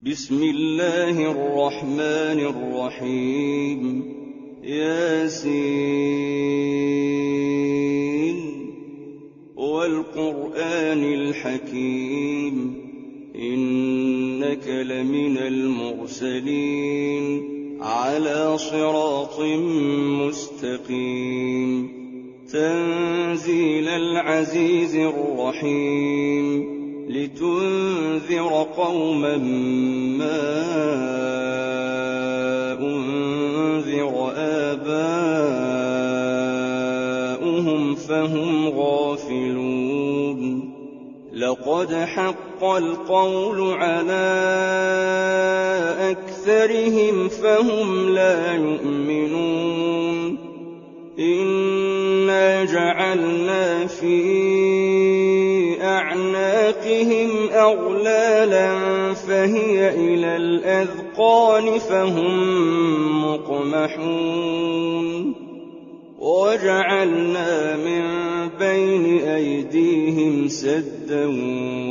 بسم الله الرحمن الرحيم ياسين والقرآن الحكيم إنك لمن المرسلين على صراط مستقيم تنزيل العزيز الرحيم لتنذر قوما ما أنذر آباؤهم فهم غافلون لقد حق القول على أكثرهم فهم لا يؤمنون إنا جعلنا في أعناقهم أغلالا فهي إلى الأذقان فهم مقمحون وجعلنا من بين أيديهم سدا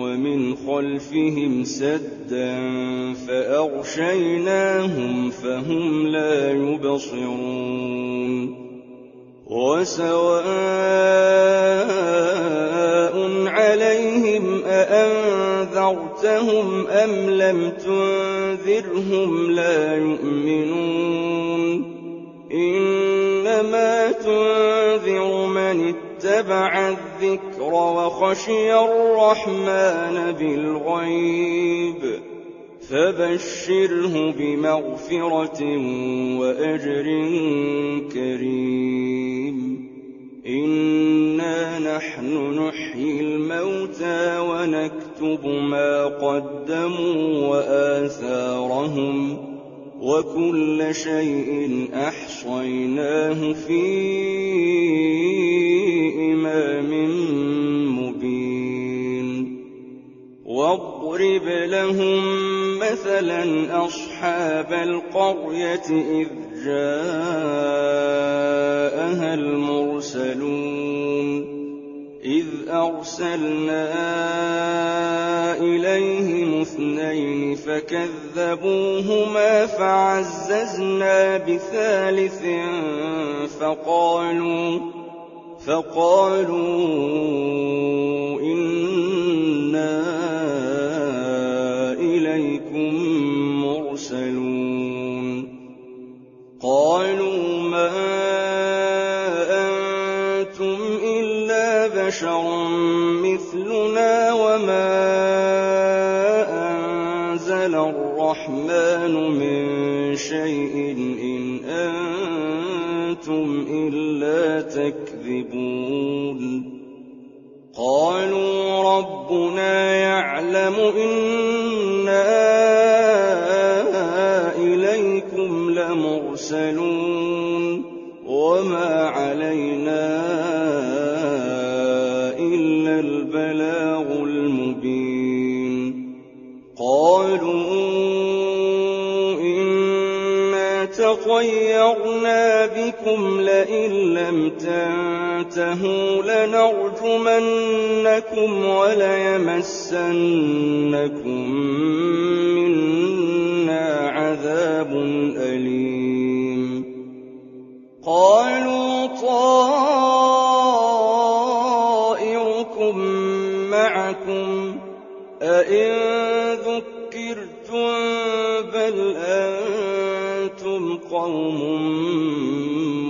ومن خلفهم سدا فأغشيناهم فهم لا يبصرون وسواء عليهم أأنذرتهم أم لم تنذرهم لا يؤمنون إنما تنذر من اتبع الذكر وخشي الرحمن بالغيب فبشره بمغفرة وأجر كريم إنا نحن نحيي الموتى ونكتب ما قدموا وآثارهم وكل شيء أحصيناه في إمام مبين واضرب لهم مثلا أصحاب القرية إذ جاءها المرسلون إذ أرسلنا إليهم اثنين فكذبوهما فعززنا بثالث فقالوا إنا إليكم مرسلون قالوا ما أنتم إلا بشر مثلنا وما أنزل الرحمن من شيء إن أنتم إلا تكذبون قالوا ربنا يعلم إنا إليكم لمرسلون وما علينا إلا البلاغ المبين قالوا إنا تطيرنا بكم لئن لم تنتهوا لنرجمنكم وليمسنكم منا عذاب أليم قالوا طائركم معكم أئن ذكرتم بل أنتم قوم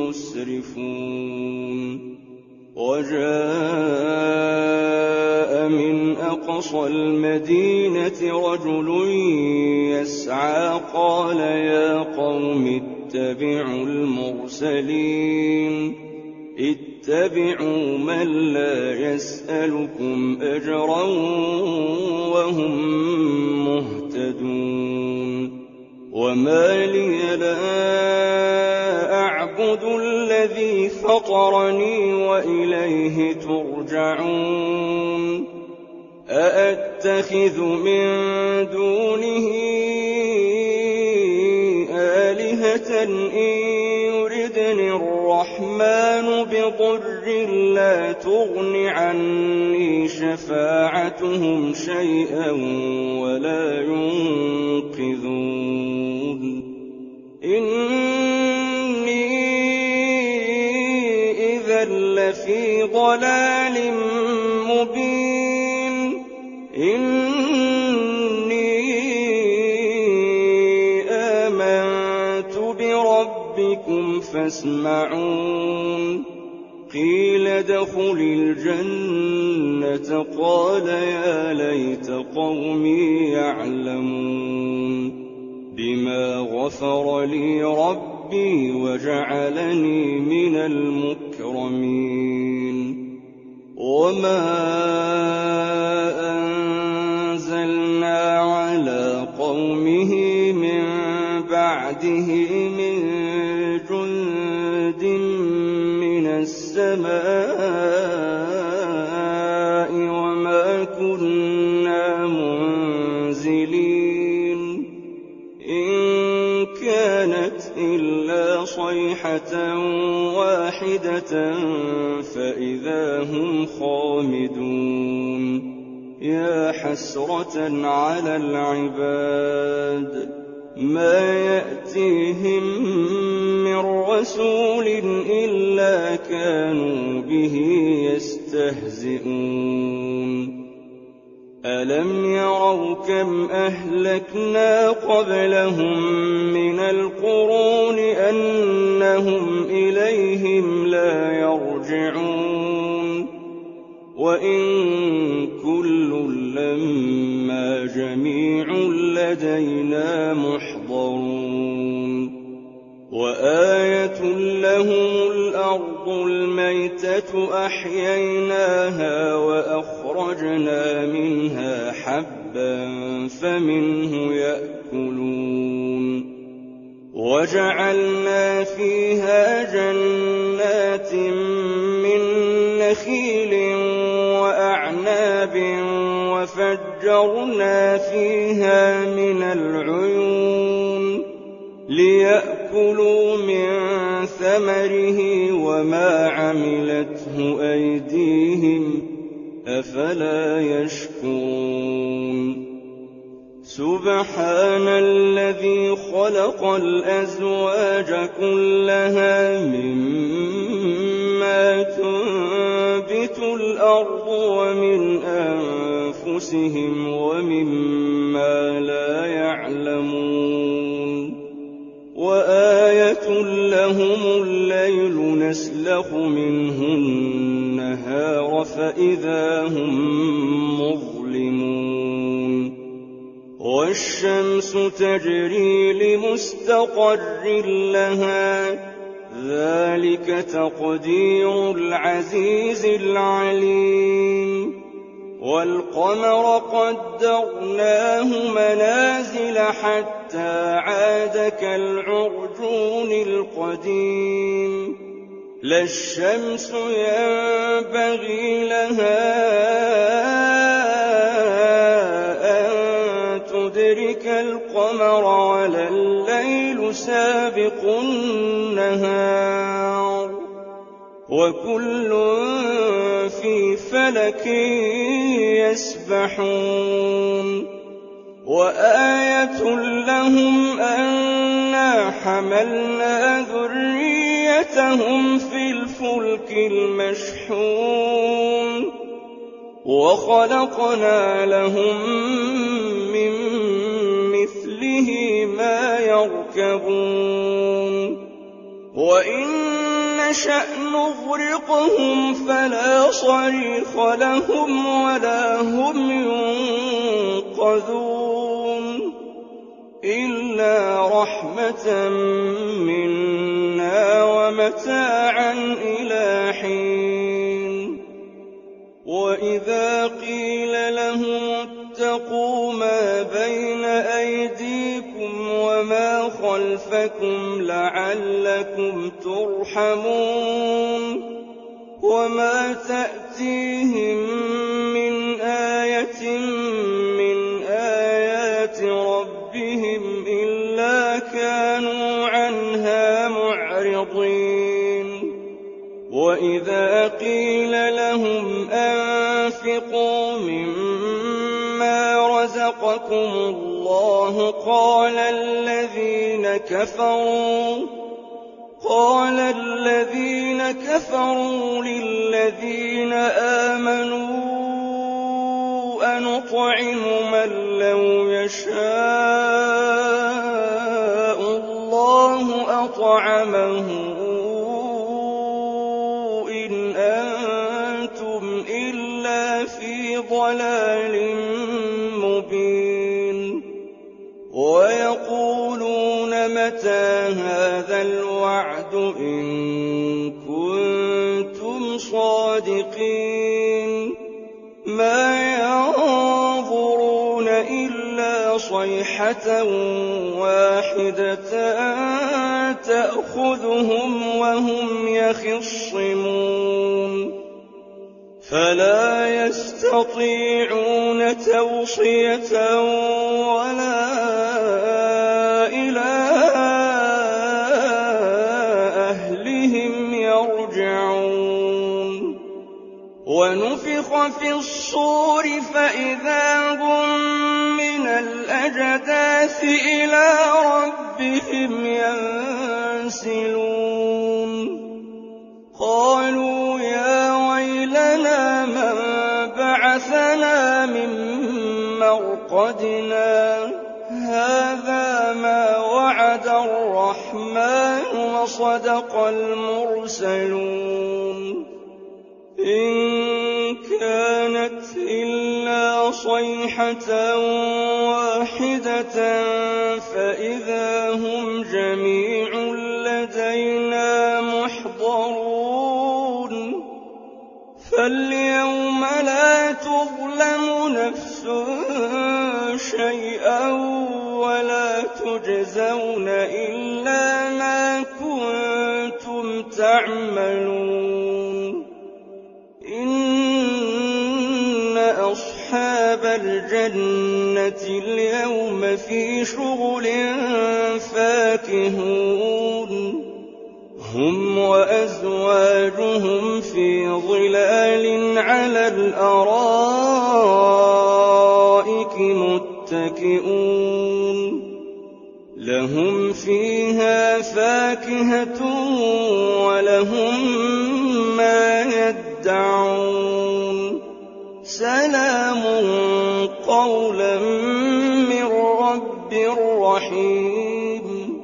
مسرفون وجاء من أقصى المدينة رجل يسعى قال يا قوم اتبعوا المرسلين اتبعوا من لا يسألكم أجرا وهم مهتدون وما لي لا أعبد الذي فطرني وإليه ترجعون أأتخذ من دونه آلهة إن يردني الرحمن بضر لا تغن عني شفاعتهم شيئا ولا ينقذون لفي ضلال مبين إني آمنت بربكم فاسمعون قيل ادخل الجنة قال يا ليت قومي يعلمون بما غفر لي ربي وجعلني من المكرمين وما أنزلنا على قومه من بعده من جند من السماء وما كنا منزلين إن كانت إلا صيحة واحدة فإذا هم خامدون يا حسرة على العباد ما يأتيهم من رسول إلا كانوا به يستهزئون ألم يروا كم أهلكنا قبلهم من القرون أنهم إليهم لا يرجعون وإن كل لما جميع لدينا محضرون وآية لهم الأرض الميتة أحييناها وأخرجنا منها حبا فمنه يأكلون وجعلنا فيها جنات من نخيل وأعناب وفجرنا فيها من العيون ليأكلوا من ثمره وما عملته أيديهم أفلا يشكرون سبحان الذي خلق الأزواج كلها مما تنبت الأرض ومن أنفسهم ومما لا يعلمون وآية لهم الليل نسلخ منه النهار فإذا هم مظلمون والشمس تجري لمستقر لها ذلك تقدير العزيز العليم والقمر قدرناه منازل حتى عاد كالعرجون القديم لا الشمس ينبغي لها أن تدرك القمر ولا الليل سابق النهار وكل في فلك يسبحون وآية لهم أنا حملنا ذريتهم في الفلك المشحون وخلقنا لهم من مثله ما يركبون وإن نشأ نغرقهم فلا صريخ لهم ولا هم ينقذون إلا رحمة منا ومتاعا إلى حين وإذا قيل لهم اتقوا ما بين أيديكم وما خلفكم لعلكم ترحمون وما تأتيهم من آية من آيات ربهم إلا كانوا عنها معرضين وإذا قيل لهم أنفقوا مما رزقكم الله قال الذين كفروا للذين آمنوا أنطعم من لو يشاء الله أطعمه إن أنتم إلا في ضلال مبين ويقولون متى هذا الوعد إن كنتم صادقين ما ينظرون إلا صيحة واحدة تأخذهم وهم يخصمون فلا يستطيعون توصية ولا إلى أهلهم يرجعون ونفخ في الصور فإذا هم من الأجداث إلى ربهم ينسلون قالوا يا ويلنا من بعثنا من مرقدنا هذا ما وعد الرحمن وصدق المرسلون إن كانت إلا صيحة واحدة فإذا هم جميع لدينا محضرون فاليوم لا تظلم نفس شيئا ولا تجزون إلا ما كنتم تعملون إن أصحاب الجنة اليوم في شغل فاكهون هم وأزواجهم في ظلال على الأرائك متكئون لهم فيها فاكهة ولهم ما يدعون سلام قولا من رب رحيم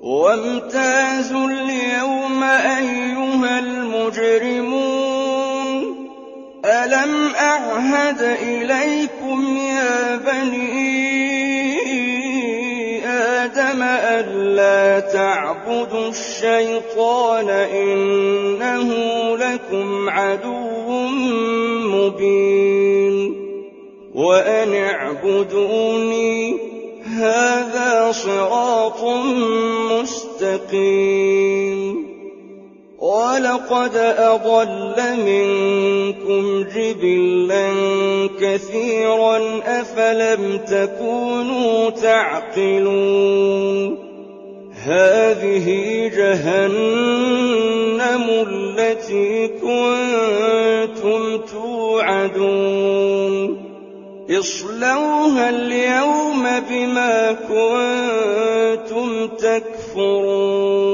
وامتازوا اليوم أيها المجرمون ألم أعهد إليكم يا بني آدم ألا تعبدوا الشيطان إنه لكم عدو مبين وأن اعبدوني هذا صراط مستقيم ولقد أضل منكم جبلا كثيرا أفلم تكونوا تعقلون هذه جهنم التي كنتم توعدون اصلوها اليوم بما كنتم تكفرون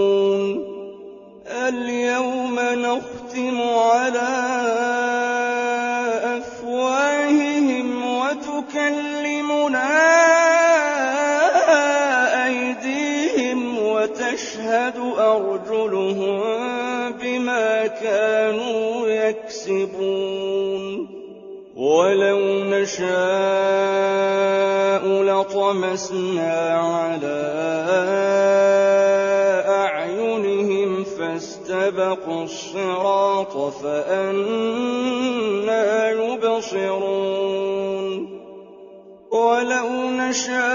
اليوم نختم على أفواههم وتكلمنا أيديهم وتشهد أرجلهم بما كانوا يكسبون ولو نشاء لطمسنا على أعينهم فاستبقوا الصراط فأنى يبصرون ولو نشاء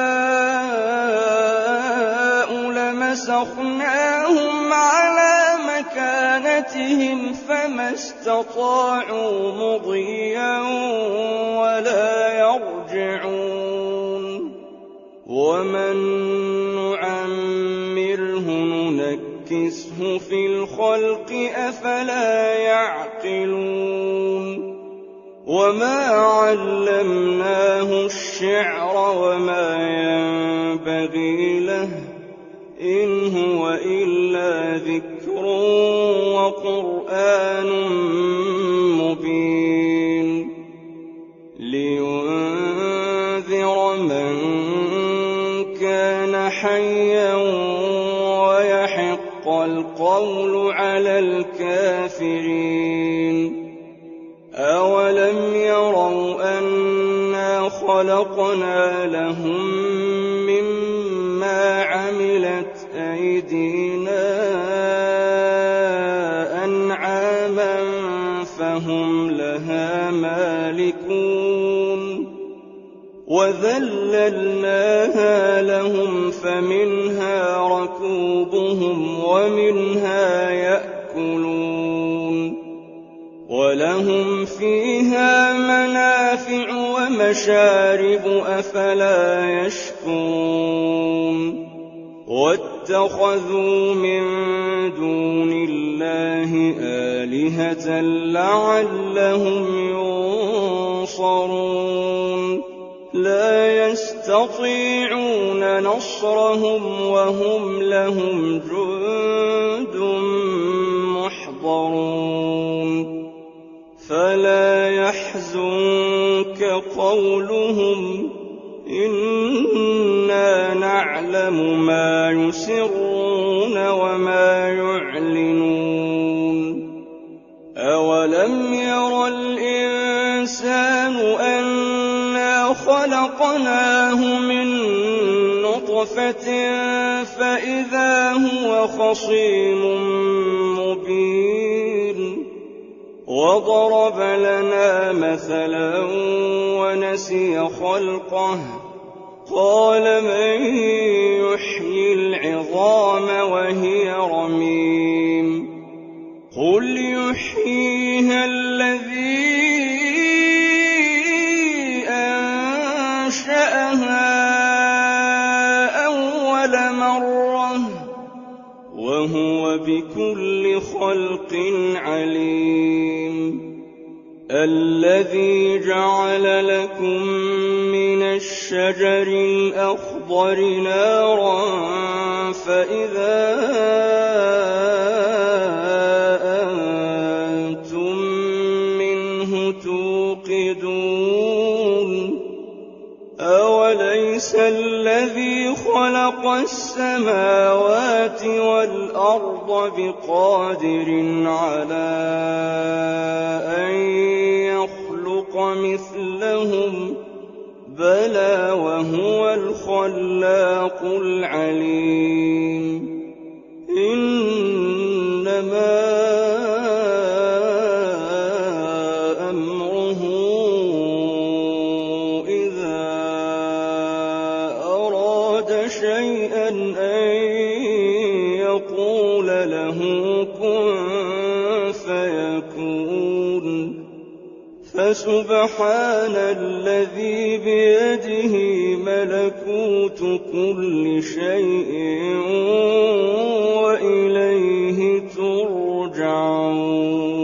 لمسخناهم على مكانتهم فما استطاعوا مضيا ولا يرجعون ومن نعمره ننكسه في الخلق أفلا يعقلون وما علمناه الشعر وما ينبغي له إِنْ هُوَ إِلَّا ذِكْرٌ وَقُرْآنٌ مُّبِينٌ لِّيُنذِرَ مَن كَانَ حَيًّا وَيَحِقَّ الْقَوْلُ عَلَى الْكَافِرِينَ أَوَلَمْ يَرَوْا أَنَّا خَلَقْنَا لَهُم مِّمَّا عَمِلَتْ أَيْدِينَا أَنْعَامًا فَهُمْ لَهَا مَالِكُونَ وَذَلَّلْنَاهَا لَهُمْ فَمِنْهَا رَكُوبُهُمْ وَمِنْهَا يَأْكُلُونَ وَلَهُمْ فِيهَا مَنَافِعُ وَمَشَارِبُ أَفَلَا يَشْكُرُونَ وَاتَّخَذُوا مِن دُونِ اللَّهِ آلِهَةً لَّعَلَّهُمْ يُنصَرُونَ لَا يَسْتَطِيعُونَ نَصْرَهُمْ وَهُمْ لَهُمْ جُندٌ مُّحْضَرُونَ فَلَا يَحْزُنكَ قَوْلُهُمْ إِنَّا نَعْلَمُ مَا يُسِرُّونَ وَمَا يُعْلِنُونَ أَوَلَمْ يَرَ الْإِنسَانُ أَنَّا خَلَقْنَاهُ مِن نُّطْفَةٍ فَإِذَا هُوَ خَصِيمٌ مُّبِينٌ وَضَرَبَ لَنَا مَثَلًا وَنَسِيَ خَلْقَهُ قَالَ مَن يُحْيِي الْعِظَامَ وَهِيَ رَمِيمٌ قُلْ يُحْيِيهَا الَّذِي أَنشَأَهَا أَوَّلَ مَرَّةٍ وَهُوَ بِكُلِّ خَلْقٍ عَلِيمٌ الَّذِي جَعَلَ لَكُم مِّنَ الشَّجَرِ الْأَخْضَرِ نَارًا فَإِذَا أَنتُم مِّنْهُ تُوقِدُونَ أَوَلَيْسَ الَّذِي خَلَقَ السَّمَاوَاتِ وَالْأَرْضَ بِقَادِرٍ عَلَىٰ أَن يَخْلُقَ مِثْلَهُم بَلَىٰ وَهُوَ الْخَلَّاقُ الْعَلِيمُ إِنَّمَا أَمْرُهُ إِذَا أَرَادَ شَيْئًا أَن يَقُولَ لَهُ كُن فَيَكُونُ فَسُبْحَانَ الَّذِي بِيَدِهِ مَلَكُوتُ كُلِّ شَيْءٍ وَإِلَيْهِ تُرْجَعُونَ